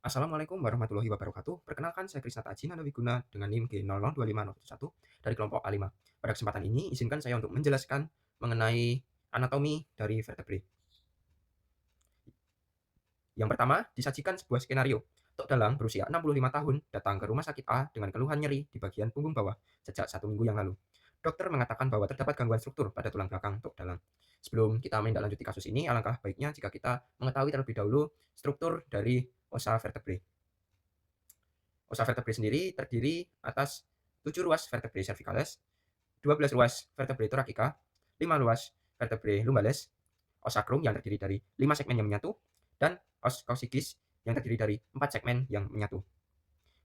Assalamualaikum warahmatullahi wabarakatuh. Perkenalkan, saya Krisnata Aji Wiguna dengan NIM G002501 dari kelompok A5. Pada kesempatan ini, izinkan saya untuk menjelaskan mengenai anatomi dari vertebrae. Yang pertama, disajikan sebuah skenario. Tok Dalang berusia 65 tahun datang ke rumah sakit A dengan keluhan nyeri di bagian punggung bawah sejak 1 minggu yang lalu. Dokter mengatakan bahwa terdapat gangguan struktur pada tulang belakang Tok Dalang. Sebelum kita menindaklanjuti kasus ini, alangkah baiknya jika kita mengetahui terlebih dahulu struktur dari osa vertebrae. Osa vertebrae sendiri terdiri atas 7 ruas vertebrae cervicalis, 12 ruas vertebrae thoracica, 5 ruas vertebrae lumbales, os sacrum yang terdiri dari 5 segmen yang menyatu, dan os coccygeus yang terdiri dari 4 segmen yang menyatu.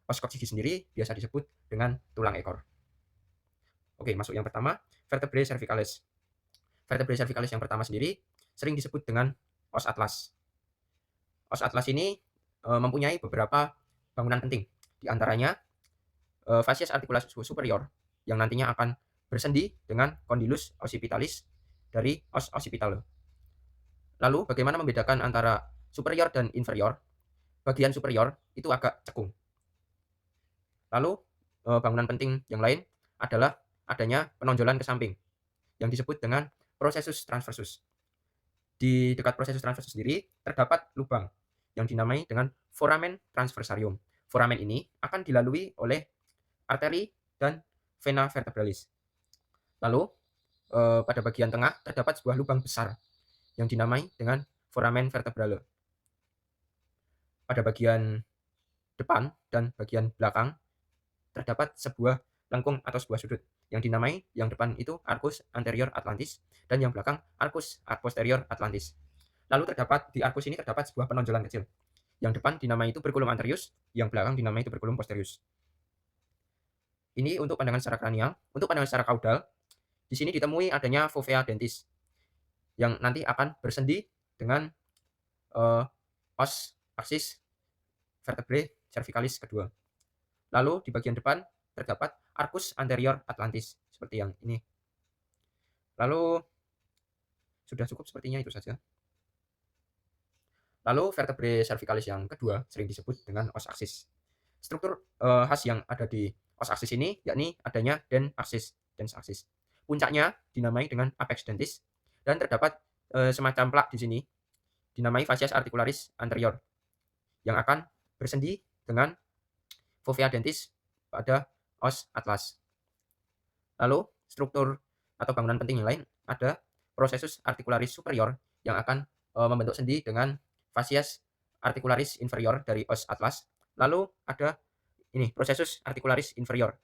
Os coccygeus sendiri biasa disebut dengan tulang ekor. Oke, masuk yang pertama, vertebrae cervicalis. Vertebrae cervicalis yang pertama sendiri sering disebut dengan os atlas. Os atlas ini mempunyai beberapa bangunan penting. Di antaranya fascias articularis superior yang nantinya akan bersendi dengan condylus occipitalis dari os occipitale. Lalu bagaimana membedakan antara superior dan inferior? Bagian superior itu agak cekung. Lalu bangunan penting yang lain adalah adanya penonjolan ke samping yang disebut dengan processus transversus. Di dekat processus transversus sendiri terdapat lubang yang dinamai dengan foramen transversarium. Foramen ini akan dilalui oleh arteri dan vena vertebralis. Lalu pada bagian tengah terdapat sebuah lubang besar yang dinamai dengan foramen vertebrale. Pada bagian depan dan bagian belakang terdapat sebuah lengkung atau sebuah sudut yang dinamai, yang depan itu arcus anterior atlantis dan yang belakang arcus posterior atlantis. Lalu di arcus ini terdapat sebuah penonjolan kecil. Yang depan dinamai tuberculum anterius, yang belakang dinamai tuberculum posterius. Ini untuk pandangan secara kranial. Untuk pandangan secara kaudal, di sini ditemui adanya fovea dentis yang nanti akan bersendi dengan os aksis vertebrae cervicalis kedua. Lalu di bagian depan terdapat arcus anterior atlantis seperti yang ini. Lalu sudah cukup sepertinya itu saja. Lalu vertebrae cervicalis yang kedua sering disebut dengan os aksis. Struktur khas yang ada di os aksis ini yakni adanya dens aksis. Puncaknya dinamai dengan apex dentis dan terdapat semacam plak di sini dinamai fascias articularis anterior yang akan bersendi dengan fovea dentis pada os atlas. Lalu struktur atau bangunan penting yang lain ada processus articularis superior yang akan membentuk sendi dengan fascias articularis inferior dari os atlas. Lalu ada ini processus articularis inferior.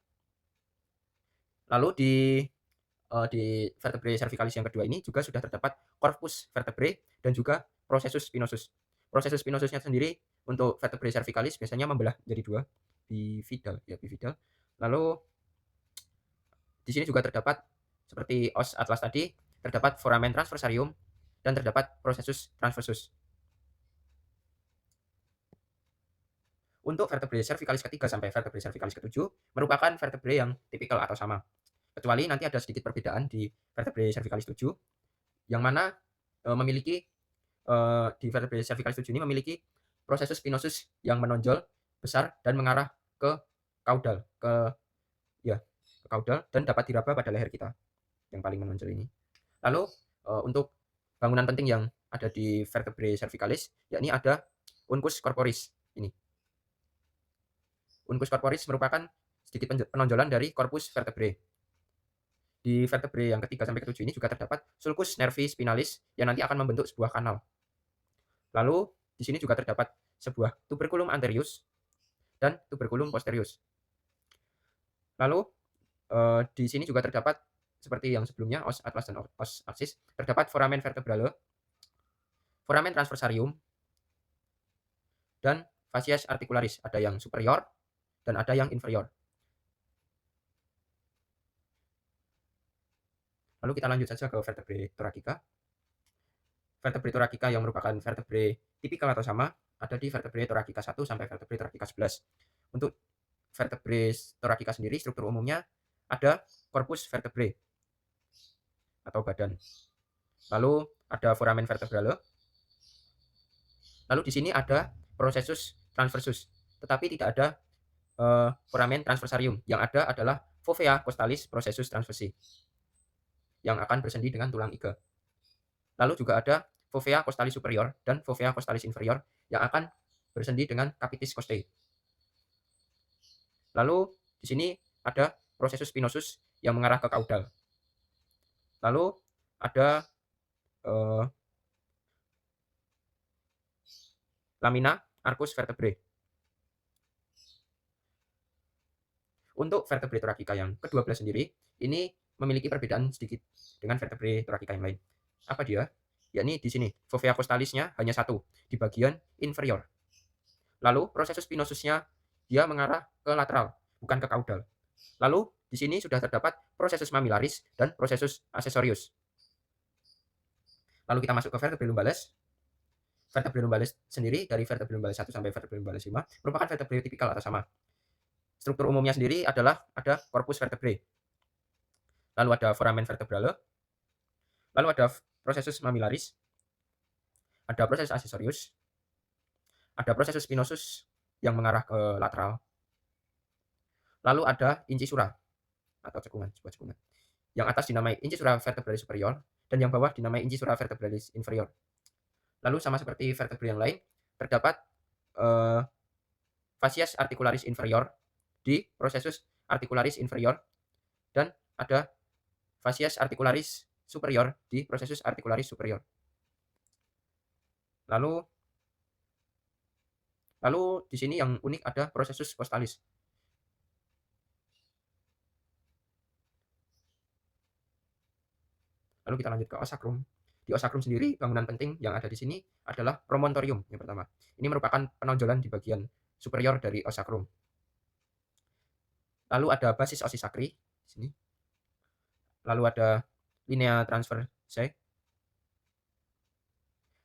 Lalu di vertebrae cervicalis yang kedua ini juga sudah terdapat corpus vertebrae dan juga processus spinosus. Processus spinosusnya sendiri untuk vertebrae cervicalis biasanya membelah jadi dua, bifidal. Lalu di sini juga terdapat seperti os atlas tadi, terdapat foramen transversarium dan terdapat processus transversus. Untuk vertebrae cervicalis ketiga sampai vertebrae cervicalis ketujuh merupakan vertebrae yang tipikal atau sama. Kecuali nanti ada sedikit perbedaan di vertebrae cervicalis 7 yang mana memiliki di vertebrae cervicalis 7 ini memiliki processus spinosus yang menonjol besar dan mengarah ke kaudal, ke kaudal dan dapat diraba pada leher kita yang paling menonjol ini. Lalu untuk bangunan penting yang ada di vertebrae cervicalis yakni ada uncus corporis ini. Uncus corporis merupakan sedikit penonjolan dari corpus vertebrae. Di vertebrae yang ketiga sampai ketujuh ini juga terdapat sulcus nervi spinalis yang nanti akan membentuk sebuah kanal. Lalu di sini juga terdapat sebuah tuberculum anterius dan tuberculum posterius. Lalu di sini juga terdapat seperti yang sebelumnya os atlas dan os aksis, terdapat foramen vertebrale, foramen transversarium, dan fascias articularis. Ada yang superior dan ada yang inferior. Lalu kita lanjut saja ke vertebrae thoracica. Vertebrae thoracica yang merupakan vertebrae tipikal atau sama ada di vertebrae thoracica 1 sampai vertebrae thoracica 11. Untuk vertebrae thoracica sendiri struktur umumnya ada corpus vertebrae atau badan. Lalu ada foramen vertebrale. Lalu di sini ada processus transversus, tetapi tidak ada foramen transversarium. Yang ada adalah fovea costalis processus transversi yang akan bersendi dengan tulang iga. Lalu juga ada fovea costalis superior dan fovea costalis inferior yang akan bersendi dengan capitis costae. Lalu di sini ada processus spinosus yang mengarah ke caudal. Lalu ada lamina arcus vertebrae. Untuk vertebrae thoracica yang ke-12 sendiri, ini memiliki perbedaan sedikit dengan vertebrae thoracica yang lain. Apa dia? Yakni di sini, fovea costalisnya hanya satu, di bagian inferior. Lalu processus spinosusnya dia mengarah ke lateral, bukan ke caudal. Lalu di sini sudah terdapat processus mammillaris dan processus accessorius. Lalu kita masuk ke vertebrae lumbalis. Vertebrae lumbalis sendiri dari vertebrae lumbalis 1 sampai vertebrae lumbalis 5 merupakan vertebrae tipikal atau sama. Struktur umumnya sendiri adalah ada corpus vertebrae. Lalu ada foramen vertebrale. Lalu ada processus mammillaris. Ada processus accessorius. Ada processus spinosus yang mengarah ke lateral. Lalu ada incisura atau cekungan, sebuah cekungan. Yang atas dinamai incisura vertebralis superior dan yang bawah dinamai incisura vertebralis inferior. Lalu sama seperti vertebrae yang lain, terdapat fascias articularis inferior di processus articularis inferior dan ada fascias articularis superior di processus articularis superior. Lalu di sini yang unik ada processus costalis. Lalu kita lanjut ke os sacrum. Di os sacrum sendiri, bangunan penting yang ada di sini adalah promontorium yang pertama. Ini merupakan penonjolan di bagian superior dari os sacrum. Lalu ada basis osi sacri di sini. Lalu ada linea transversae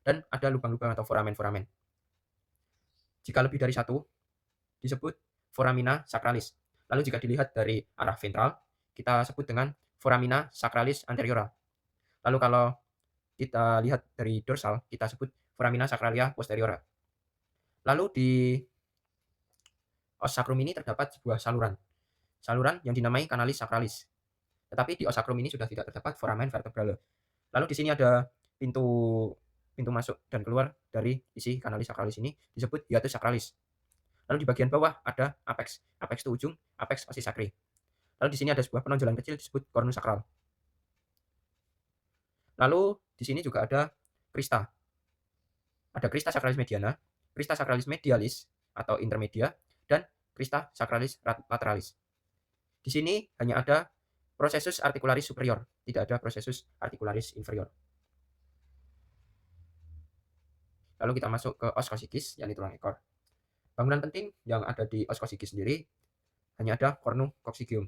dan ada lubang-lubang atau foramen-foramen. Jika lebih dari satu, disebut foramina sacralis. Lalu jika dilihat dari arah ventral, kita sebut dengan foramina sacralis anteriora. Lalu kalau kita lihat dari dorsal, kita sebut foramina sacralia posteriora. Lalu di os sacrum ini terdapat sebuah saluran yang dinamai canalis sacralis. Tetapi di os sacrum ini sudah tidak terdapat foramen vertebrale. Lalu di sini ada pintu masuk dan keluar dari isi canalis sacralis ini disebut hiatus sacralis. Lalu di bagian bawah ada apex. Apex itu ujung, apex osi sacri. Lalu di sini ada sebuah penonjolan kecil disebut cornus sacral. Lalu di sini juga ada crista. Ada crista sacralis mediana, crista sacralis medialis atau intermedia, dan crista sacralis lateralis. Di sini hanya ada processus articularis superior, tidak ada processus articularis inferior. Lalu kita masuk ke os coccygeus, yakni tulang ekor. Bangunan penting yang ada di os coccygeus sendiri hanya ada cornu coccygeum.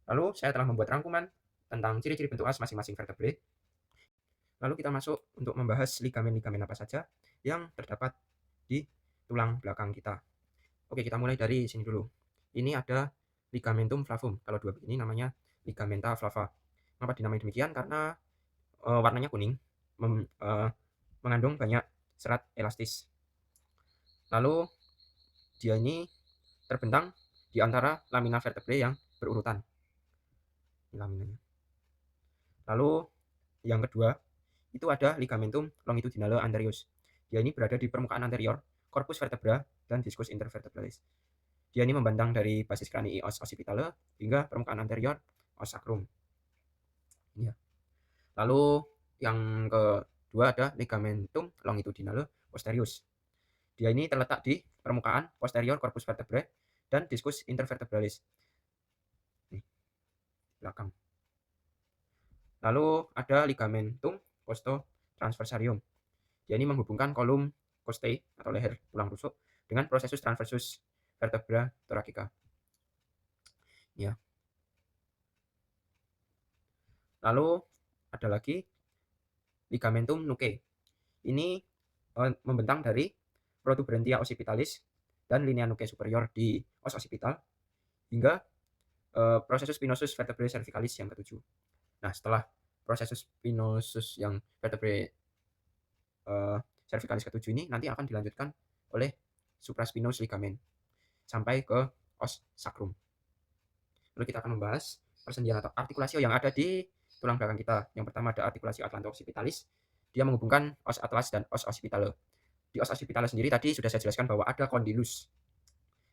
Lalu saya telah membuat rangkuman tentang ciri-ciri bentuk as masing-masing vertebrae. Lalu kita masuk untuk membahas ligamen-ligamen apa saja yang terdapat di tulang belakang kita. Oke, kita mulai dari sini dulu. Ini ada ligamentum flavum. Kalau dua begini namanya ligamenta flava. Kenapa dinamai demikian? Karena warnanya kuning, mengandung banyak serat elastis. Lalu dia ini terbentang di antara lamina vertebrae yang berurutan. Laminanya. Lalu yang kedua itu ada ligamentum longitudinale anterius. Dia ini berada di permukaan anterior, corpus vertebra dan discus intervertebralis. Dia ini membentang dari basis cranii os occipitale hingga permukaan anterior os sacrum. Ya. Lalu yang kedua ada ligamentum longitudinale posterius. Dia ini terletak di permukaan posterior corpus vertebrae dan discus intervertebralis. Nih, belakang. Lalu ada ligamentum costotransversarium. Dia ini menghubungkan kolum costae atau leher tulang rusuk dengan processus transversus vertebra thoracica. Ya. Lalu ada lagi ligamentum nuchae. Ini membentang dari protuberantia occipitalis dan linea nuchae superior di os occipital hingga processus spinosus vertebrae cervicalis yang ketujuh. Nah, setelah processus spinosus yang vertebrae cervicalis ketujuh ini nanti akan dilanjutkan oleh supraspinous ligament sampai ke os sacrum. Lalu kita akan membahas persendian atau artikulasi yang ada di tulang belakang kita. Yang pertama ada artikulasi atlanto-occipitalis. Dia menghubungkan os atlas dan os occipitale. Di os occipitale sendiri tadi sudah saya jelaskan bahwa ada condylus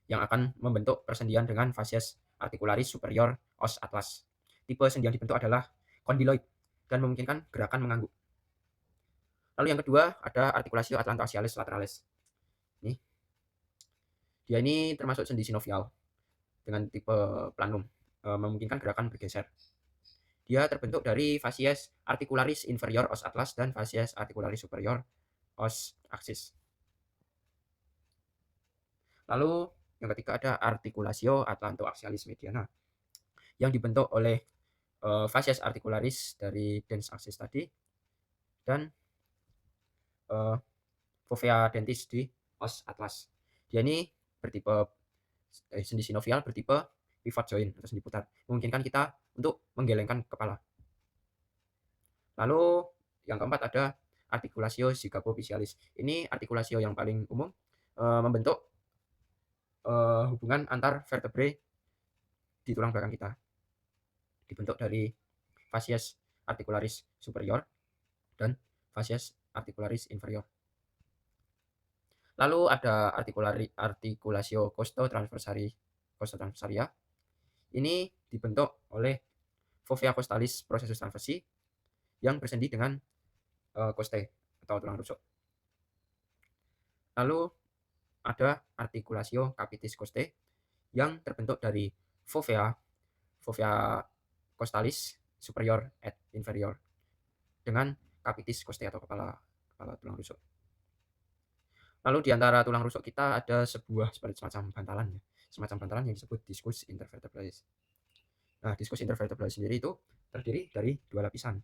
yang akan membentuk persendian dengan fascies articularis superior os atlas. Tipe sendi yang dibentuk adalah condyloid dan memungkinkan gerakan mengangguk. Lalu yang kedua ada articulatio atlantoaxialis lateralis. Dia ini termasuk sendi sinovial dengan tipe planum, memungkinkan gerakan bergeser. Dia terbentuk dari fascies articularis inferior os atlas dan fascies articularis superior os axis. Lalu yang ketiga ada articulatio atlantoaxialis mediana yang dibentuk oleh fascies articularis dari dens axis tadi dan fovea dentis di os atlas. Dia ini bertipe sendi sinovial bertipe pivot joint atau sendi putar, memungkinkan kita untuk menggelengkan kepala. Lalu yang keempat ada articulatio zygapophysialis. Ini articulatio yang paling umum, membentuk hubungan antar vertebrae di tulang belakang kita. Dibentuk dari fascies articularis superior dan fascies articularis inferior. Lalu ada articulatio costotransversaria. Ini dibentuk oleh fovea costalis processus transversi yang bersendi dengan costae atau tulang rusuk. Lalu ada articulatio capitis costae yang terbentuk dari fovea costalis superior et inferior dengan capitis costae atau kepala tulang rusuk. Lalu di antara tulang rusuk kita ada semacam bantalan yang disebut discus intervertebralis. Nah, discus intervertebralis sendiri itu terdiri dari dua lapisan.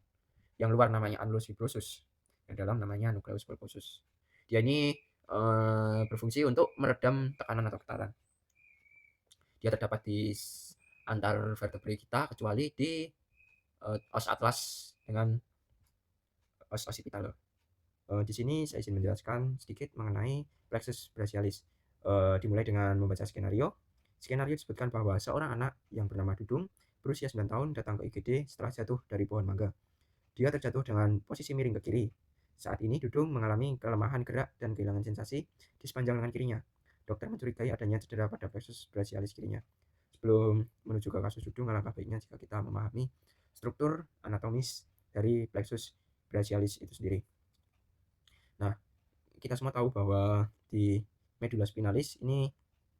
Yang luar namanya annulus fibrosus, yang dalam namanya nucleus pulposus. Dia ini berfungsi untuk meredam tekanan atau getaran. Dia terdapat di antar vertebrae kita kecuali di os atlas dengan os occipitale. Di sini saya izin menjelaskan sedikit mengenai plexus brachialis. Dimulai dengan membaca skenario. Skenario disebutkan bahwa seorang anak yang bernama Dudung berusia 9 tahun datang ke IGD setelah jatuh dari pohon mangga. Dia terjatuh dengan posisi miring ke kiri. Saat ini Dudung mengalami kelemahan gerak dan kehilangan sensasi di sepanjang lengan kirinya. Dokter mencurigai adanya cedera pada plexus brachialis kirinya. Sebelum menuju ke kasus Dudung, alangkah baiknya jika kita memahami struktur anatomis dari plexus brachialis itu sendiri. Nah, kita semua tahu bahwa di medula spinalis ini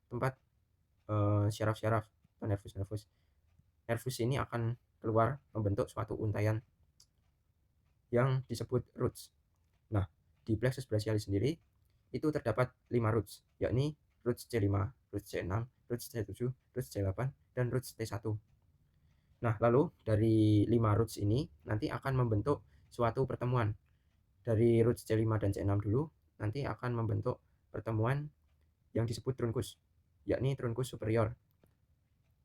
tempat syaraf-syaraf atau nervus. Nervus ini akan keluar membentuk suatu untaian yang disebut roots. Nah, di plexus brachialis sendiri itu terdapat 5 roots, yakni roots C5, roots C6, roots C7, roots C8, dan roots T1. Nah, lalu dari 5 roots ini nanti akan membentuk suatu pertemuan. Dari roots C5 dan C6 dulu nanti akan membentuk pertemuan yang disebut truncus, yakni truncus superior.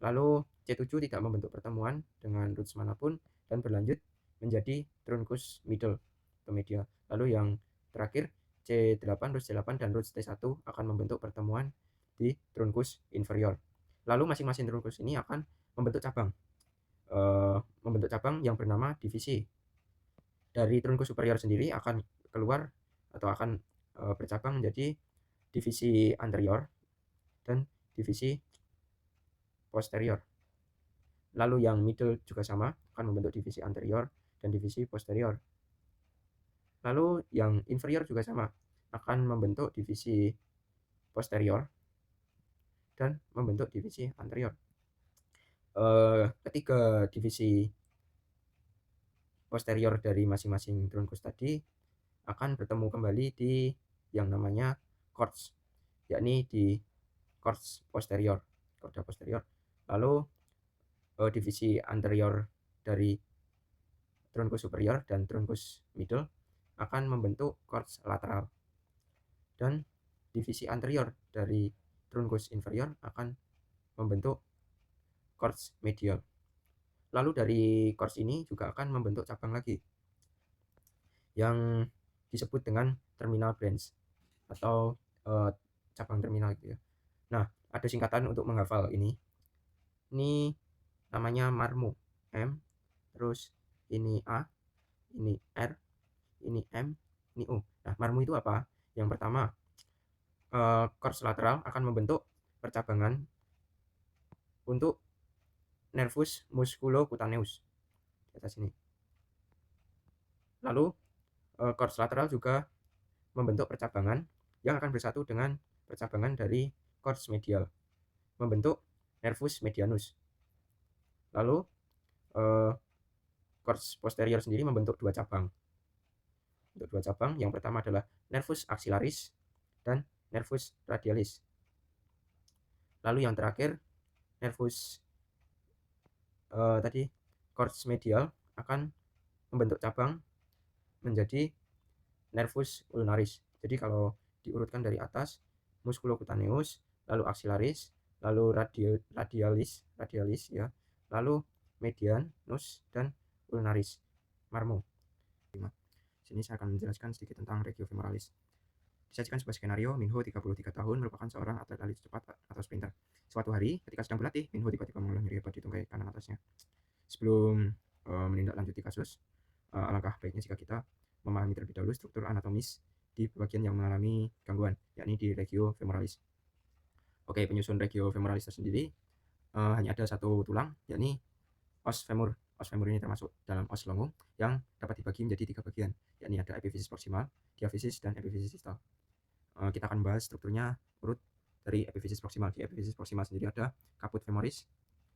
Lalu C7 tidak membentuk pertemuan dengan roots manapun dan berlanjut menjadi truncus middle atau media. Lalu yang terakhir C8, roots C8 dan roots T1 akan membentuk pertemuan di truncus inferior. Lalu masing-masing truncus ini akan membentuk cabang yang bernama divisi. Dari truncus superior sendiri akan keluar atau akan bercabang menjadi divisi anterior dan divisi posterior. Lalu yang middle juga sama, akan membentuk divisi anterior dan divisi posterior. Lalu yang inferior juga sama, akan membentuk divisi posterior dan membentuk divisi anterior. Ketiga divisi posterior dari masing-masing truncus tadi akan bertemu kembali di yang namanya cords, yakni di cords posterior, korda posterior. Lalu divisi anterior dari truncus superior dan truncus middle akan membentuk cords lateral, dan divisi anterior dari truncus inferior akan membentuk cords medial. Lalu dari cords ini juga akan membentuk cabang lagi yang disebut dengan terminal branch atau cabang terminal gitu ya. Nah, ada singkatan untuk menghafal ini. Ini namanya marmu, M, terus ini A, ini R, ini M, ini U. Nah, marmu itu apa? Yang pertama, kors lateral akan membentuk percabangan untuk nervus musculocutaneus di atas ini. Lalu kors lateral juga membentuk percabangan yang akan bersatu dengan percabangan dari kors medial, membentuk nervus medianus. Lalu kors posterior sendiri membentuk dua cabang. Untuk dua cabang, yang pertama adalah nervus axillaris dan nervus radialis. Lalu yang terakhir, nervus tadi kors medial akan membentuk cabang menjadi nervus ulnaris. Jadi kalau diurutkan dari atas, musculocutaneus, lalu axillaris, lalu radialis ya, lalu medianus dan ulnaris, marmo. Sini saya akan menjelaskan sedikit tentang regio femoralis. Disajikan sebuah skenario, Minho 33 tahun merupakan seorang atlet lari cepat atau sprinter. Suatu hari, ketika sedang berlatih, Minho tiba-tiba mengalami nyeri hebat di tungkai kanan atasnya. Sebelum menindaklanjuti kasus, alangkah baiknya jika kita memahami terlebih dahulu struktur anatomis di bagian yang mengalami gangguan, yakni di regio femoralis. Oke, penyusun regio femoralis tersendiri hanya ada satu tulang, yakni os femur. Os femur ini termasuk dalam os longum yang dapat dibagi menjadi 3 bagian, yakni ada epifisis proximal, diafisis, dan epifisis distal. Kita akan bahas strukturnya urut dari epifisis proximal. Di epifisis proximal sendiri ada caput femoris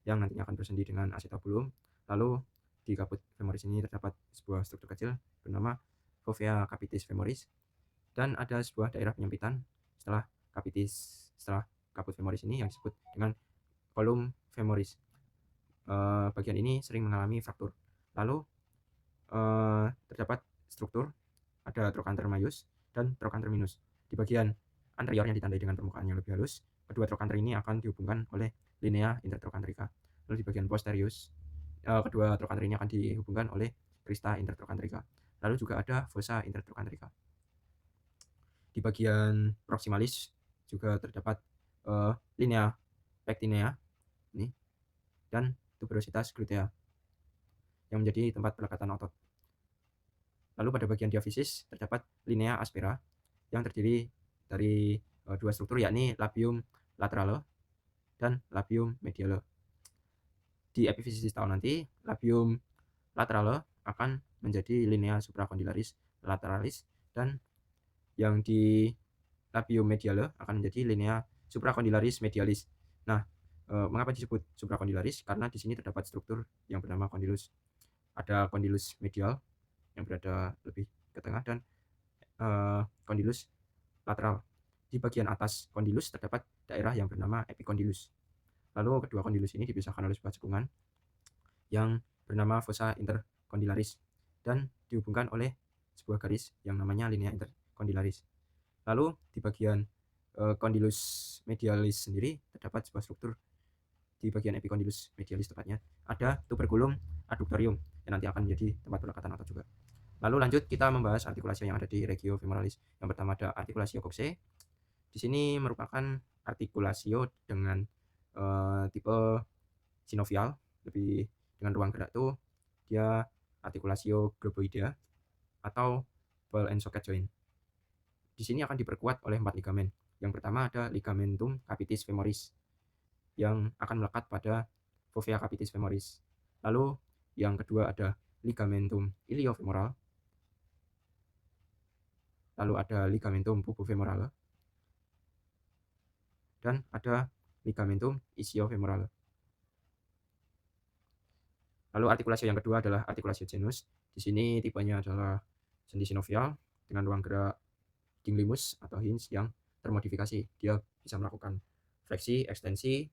yang nantinya akan bersendi dengan acetabulum. Lalu di caput femoris ini terdapat sebuah struktur kecil bernama fovea capitis femoris, dan ada sebuah daerah penyempitan setelah caput femoris ini yang disebut dengan column femoris. Bagian ini sering mengalami fraktur. Lalu terdapat struktur ada trochanter maius dan trochanter minus. Di bagian anterior yang ditandai dengan permukaan yang lebih halus, kedua trochanter ini akan dihubungkan oleh linea intertrochanterica. Lalu di bagian posterius, kedua trochanter ini akan dihubungkan oleh crista intertrochanterica. Lalu juga ada fossa intertrochanterica. Di bagian proximalis juga terdapat linea pectinea ini dan tuberositas glutea yang menjadi tempat pelekatan otot. Lalu pada bagian diafisis terdapat linea aspera yang terdiri dari dua struktur, yakni labium laterale dan labium mediale. Di epifisis distal nanti, labium laterale akan menjadi linea supracondylaris lateralis, dan yang di labium mediale akan menjadi linea supracondylaris medialis. Nah, mengapa disebut supracondylaris? Karena di sini terdapat struktur yang bernama condylus. Ada condylus medial yang berada lebih ke tengah dan condylus lateral. Di bagian atas condylus terdapat daerah yang bernama epicondylus. Lalu kedua condylus ini dipisahkan oleh sebuah cekungan yang bernama fossa intercondylaris dan dihubungkan oleh sebuah garis yang namanya linea intercondylaris. Lalu di bagian condylus medialis sendiri terdapat sebuah struktur. Di bagian epicondylus medialis tepatnya ada tuberculum adductorium yang nanti akan menjadi tempat pelekatan otot juga. Lalu lanjut kita membahas artikulasi yang ada di regio femoralis. Yang pertama ada articulatio coxae. Di sini merupakan artikulasio dengan tipe sinovial, lebih dengan ruang gerak tuh dia artikulasio globoidea atau ball and socket joint. Di sini akan diperkuat oleh 4 ligamen. Yang pertama ada ligamentum capitis femoris yang akan melekat pada fovea capitis femoris. Lalu yang kedua ada ligamentum iliofemoral. Lalu ada ligamentum pubofemorale. Dan ada ligamentum ischiofemorale. Lalu artikulasi yang kedua adalah artikulasi genus. Di sini tipenya adalah sendi sinovial dengan ruang gerak dinglimus atau hinge yang termodifikasi. Dia bisa melakukan fleksi, ekstensi,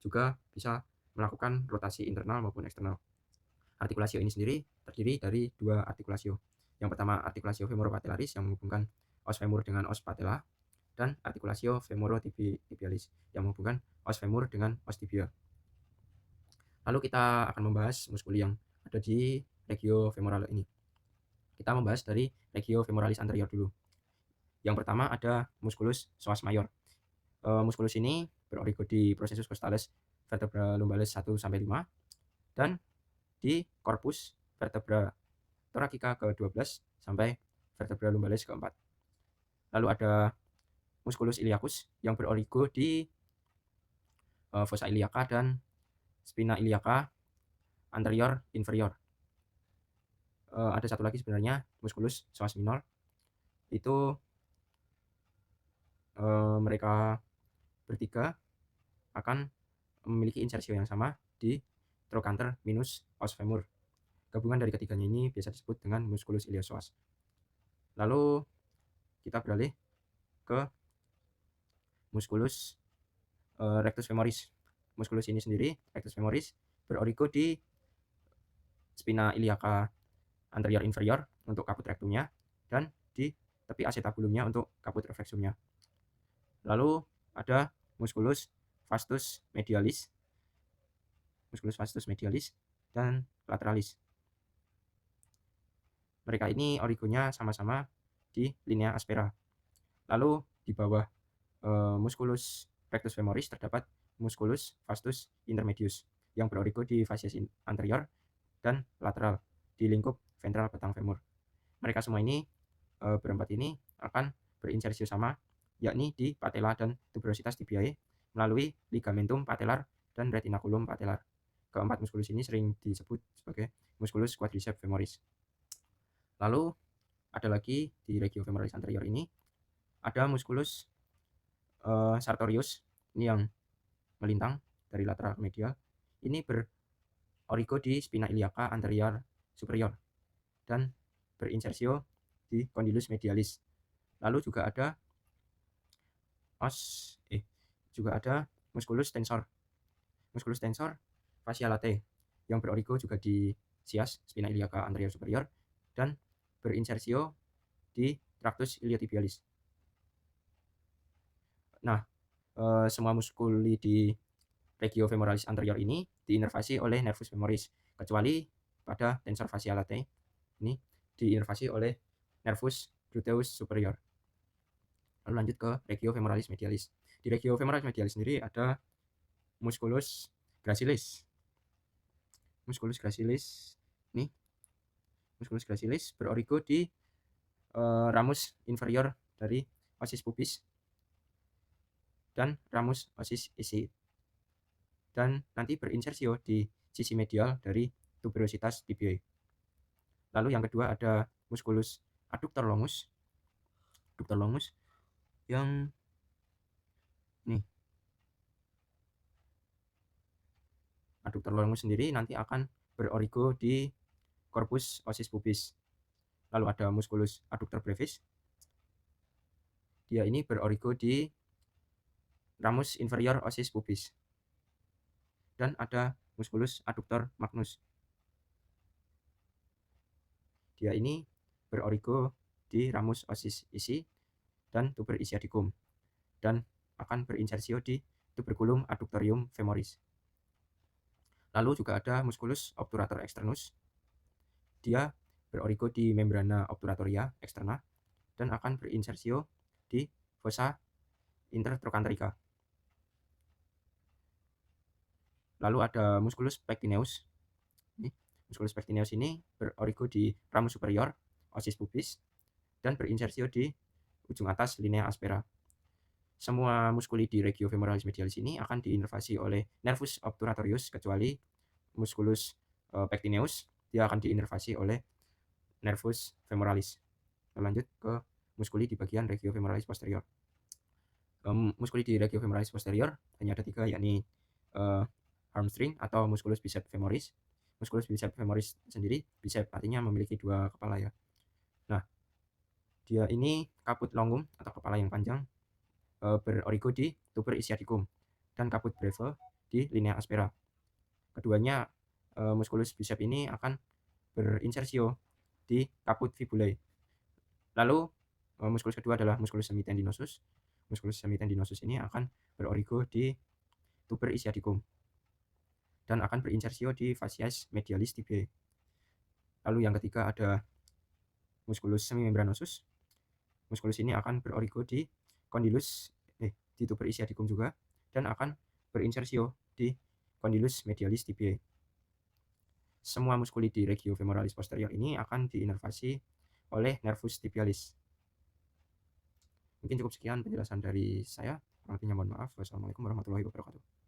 juga bisa melakukan rotasi internal maupun eksternal. Artikulasio ini sendiri terdiri dari dua artikulasio. Yang pertama artikulasio femoropatellaris yang menghubungkan os femur dengan os patella, dan artikulasio femorotibialis yang menghubungkan os femur dengan os tibia. Lalu kita akan membahas muskuli yang ada di regio femoral ini. Kita membahas dari regiofemoralis anterior dulu. Yang pertama ada musculus psoas major. Musculus ini berorigo di processus costalis vertebra lumbalis 1 sampai 5 dan di corpus vertebra thoracica ke-12 sampai vertebra lumbalis ke-4. Lalu ada musculus iliacus yang berorigo di fossa iliaca dan spina iliaca anterior inferior. Ada satu lagi sebenarnya musculus psoas minor, itu mereka bertiga akan memiliki insersio yang sama di trochanter minus os femur. Gabungan dari ketiganya ini biasa disebut dengan musculus iliopsoas. Lalu kita beralih ke musculus rectus femoris. Musculus ini sendiri, rectus femoris, berorigo di spina iliaca anterior inferior untuk caput rectumnya dan di tepi acetabulumnya untuk caput reflexumnya. Lalu ada musculus vastus medialis, dan lateralis. Mereka ini origonya sama-sama di linea aspera. Lalu di bawah musculus rectus femoris terdapat musculus vastus intermedius yang berorigo di facies anterior dan lateral di lingkup ventral batang femur. Mereka semua ini berempat ini akan berinsersio sama, yakni di patella dan tuberositas tibiae melalui ligamentum patellar dan retinaculum patellar. Keempat musculus ini sering disebut sebagai musculus quadriceps femoris. Lalu ada lagi di regiofemoralis anterior ini ada musculus sartorius, ini yang melintang dari lateral ke medial. Ini berorigo di spina iliaca anterior superior dan berinsersio di condylus medialis. Lalu juga ada musculus tensor. Musculus tensor fascia latae yang berorigo juga di sias spina iliaca anterior superior dan berinsersio di tractus iliotibialis. Nah, semua muskuli di regiofemoralis anterior ini diinervasi oleh nervus femoris, kecuali pada tensor fascia latae ini diinervasi oleh nervus gluteus superior. Lalu lanjut ke regiofemoralis medialis. Di regiofemoralis medialis sendiri ada musculus gracilis. Musculus gracilis nih. Musculus gracilis berorigo di ramus inferior dari osis pubis dan ramus osis isi, dan nanti berinsersio di sisi medial dari tuberositas tibiae. Lalu yang kedua ada musculus adductor longus. Adductor longus yang nih. Adductor longus sendiri nanti akan berorigo di corpus osis pubis. Lalu ada musculus adductor brevis. Dia ini berorigo di ramus inferior osis pubis. Dan ada musculus adductor magnus. Dia ini berorigo di ramus osis isi dan tuber isiaticum dan akan berinsersio di tuberculum adductorium femoris. Lalu juga ada musculus obturator externus. Dia berorigo di membrana obturatoria externa dan akan berinsersio di fossa intertrochanterica. Lalu ada musculus pectineus. Musculus pectineus ini berorigo di ramus superior osis pubis dan berinsersio di ujung atas linea aspera. Semua muskuli di regiofemoralis medialis ini akan diinervasi oleh nervus obturatorius kecuali musculus pectineus, dia akan diinervasi oleh nervus femoralis. Lanjut ke muskuli di bagian regiofemoralis posterior. Muskuli di regiofemoralis posterior hanya ada 3, yakni hamstring atau musculus biceps femoris. Musculus biceps femoris sendiri, biceps artinya memiliki 2 kepala ya. Nah, dia ini caput longum atau kepala yang panjang, berorigo di tuber isiaticum dan caput breve di linea aspera. Keduanya musculus biceps ini akan berinsersio di caput fibulae. Lalu musculus kedua adalah musculus semitendinosus. Musculus semitendinosus ini akan berorigo di tuber isiaticum dan akan berinsersio di facies medialis tibiae. Lalu yang ketiga ada musculus semimembranosus. Musculus ini akan berorigo di condylus di tuber ischiadicum juga, dan akan berinsersio di condylus medialis tibiae. Semua muskuli di regio femoralis posterior ini akan diinervasi oleh nervus tibialis. Mungkin cukup sekian penjelasan dari saya. Kurang lebihnya mohon maaf. Wassalamualaikum warahmatullahi wabarakatuh.